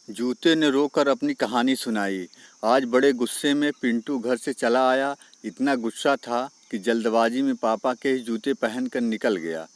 जूते ने रोकर अपनी कहानी सुनाई। आज बड़े गुस्से में पिंटू घर से चला आया। इतना गुस्सा था कि जल्दबाजी में पापा के ही जूते पहनकर निकल गया।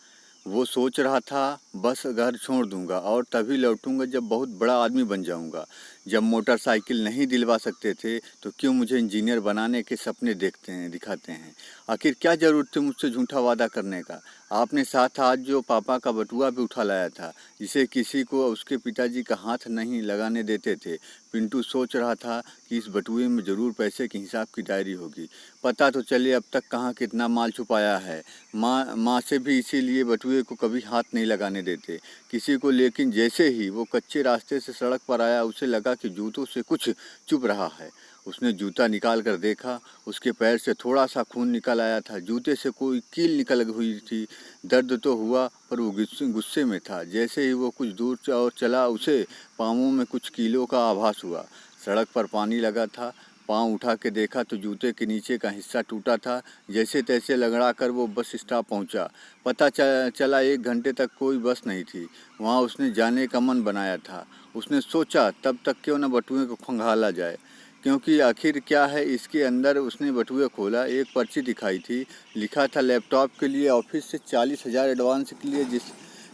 वो सोच रहा था बस घर छोड़ दूंगा और तभी लौटूंगा जब बहुत बड़ा आदमी बन जाऊंगा। जब मोटरसाइकिल नहीं दिलवा सकते थे तो क्यों मुझे इंजीनियर बनाने के सपने दिखाते हैं। आखिर क्या ज़रूरत थी मुझसे झूठा वादा करने का। आपने साथ आज जो पापा का बटुआ भी उठा लाया था, जिसे किसी को उसके पिताजी का हाथ नहीं लगाने देते थे। पिंटू सोच रहा था कि इस बटुए में ज़रूर पैसे के हिसाब की डायरी होगी। पता तो चले अब तक कहाँ कितना माल छुपाया है। माँ से भी इसीलिए बटुए को कभी हाथ नहीं लगाने देते किसी को। लेकिन जैसे ही वो कच्चे रास्ते से सड़क पर आया, उसे लगा कि जूतों से कुछ चुभ रहा है। उसने जूता निकाल कर देखा, उसके पैर से थोड़ा सा खून निकल आया था। जूते से कोई कील निकल हुई थी। दर्द तो हुआ पर वो गुस्से में था। जैसे ही वो कुछ दूर और चला, उसे पाँवों में कुछ कीलों का आभास हुआ। सड़क पर पानी लगा था। पाँव उठा के देखा तो जूते के नीचे का हिस्सा टूटा था। जैसे तैसे लगड़ा कर वो बस स्टॉप पहुंचा। पता चला 1 घंटे तक कोई बस नहीं थी। वहां उसने जाने का मन बनाया था। उसने सोचा तब तक क्यों न बटुए को खंगाला जाए, क्योंकि आखिर क्या है इसके अंदर। उसने बटुए खोला, एक पर्ची दिखाई थी। लिखा था लैपटॉप के लिए ऑफिस से 40,000 एडवांस के लिए,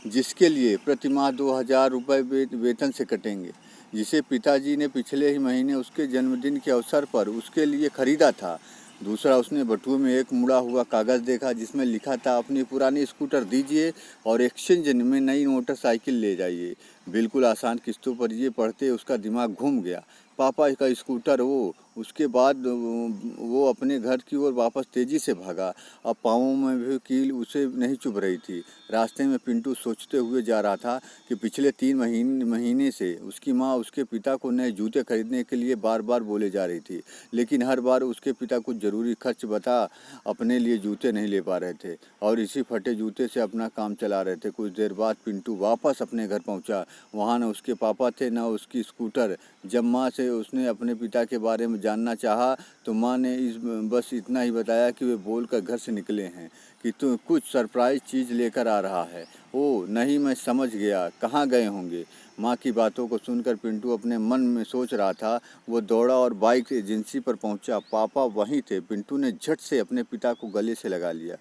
जिसके लिए प्रति माह 2,000 रुपये वेतन से कटेंगे, जिसे पिताजी ने पिछले ही महीने उसके जन्मदिन के अवसर पर उसके लिए खरीदा था। दूसरा, उसने बटुए में एक मुड़ा हुआ कागज़ देखा जिसमें लिखा था अपनी पुरानी स्कूटर दीजिए और एक्सचेंज में नई मोटरसाइकिल ले जाइए। बिल्कुल आसान किस्तों पर। ये पढ़ते उसका दिमाग घूम गया। पापा का स्कूटर वो। उसके बाद वो अपने घर की ओर वापस तेज़ी से भागा। अब पाँवों में भी कील उसे नहीं चुभ रही थी। रास्ते में पिंटू सोचते हुए जा रहा था कि पिछले 3 महीने से उसकी माँ उसके पिता को नए जूते खरीदने के लिए बार बार बोले जा रही थी, लेकिन हर बार उसके पिता कुछ ज़रूरी खर्च बता अपने लिए जूते नहीं ले पा रहे थे और इसी फटे जूते से अपना काम चला रहे थे। कुछ देर बाद पिंटू वापस अपने घर पहुंचा। वहां न उसके पापा थे न उसकी स्कूटर। जब माँ से उसने अपने पिता के बारे में जानना चाहा तो माँ ने बस इतना ही बताया कि वे बोलकर घर से निकले हैं कि तू कुछ सरप्राइज चीज़ लेकर आ रहा है। ओह नहीं, मैं समझ गया, कहाँ गए होंगे। माँ की बातों को सुनकर पिंटू अपने मन में सोच रहा था। वो दौड़ा और बाइक एजेंसी पर पहुंचा। पापा वहीं थे। पिंटू ने झट से अपने पिता को गले से लगा लिया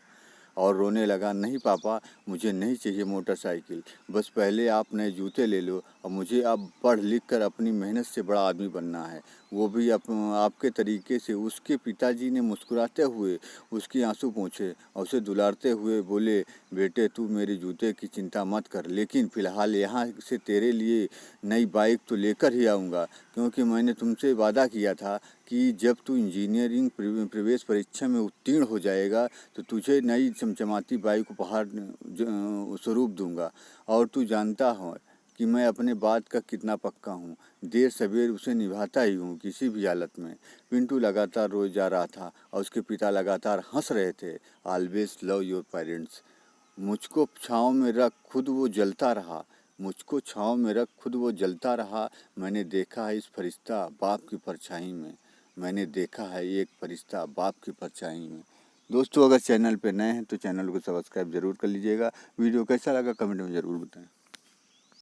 और रोने लगा। नहीं पापा, मुझे नहीं चाहिए मोटरसाइकिल, बस पहले आप नए जूते ले लो। और मुझे अब पढ़ लिख कर अपनी मेहनत से बड़ा आदमी बनना है, वो भी आपके तरीके से। उसके पिताजी ने मुस्कुराते हुए उसकी आंसू पोंछे और उसे दुलारते हुए बोले, बेटे तू मेरे जूते की चिंता मत कर, लेकिन फ़िलहाल यहाँ से तेरे लिए नई बाइक तो लेकर ही आऊँगा, क्योंकि मैंने तुमसे वादा किया था कि जब तू इंजीनियरिंग प्रवेश परीक्षा में उत्तीर्ण हो जाएगा तो तुझे नई चमचमाती बाइक उपहार स्वरूप दूंगा। और तू जानता है कि मैं अपने बात का कितना पक्का हूँ। देर सवेर उसे निभाता ही हूँ किसी भी हालत में। पिंटू लगातार रोए जा रहा था और उसके पिता लगातार हंस रहे थे। Always love your parents. मुझको छाँव में रख, खुद वो जलता रहा। मुझको छाँव में रख, खुद वो जलता रहा। मैंने देखा है इस फरिश्ता बाप की परछाई में। मैंने देखा है एक फरिश्ता बाप की परछाई में। दोस्तों, अगर चैनल पे नए हैं तो चैनल को सब्सक्राइब जरूर कर लीजिएगा। वीडियो कैसा लगा कमेंट में ज़रूर बताएं।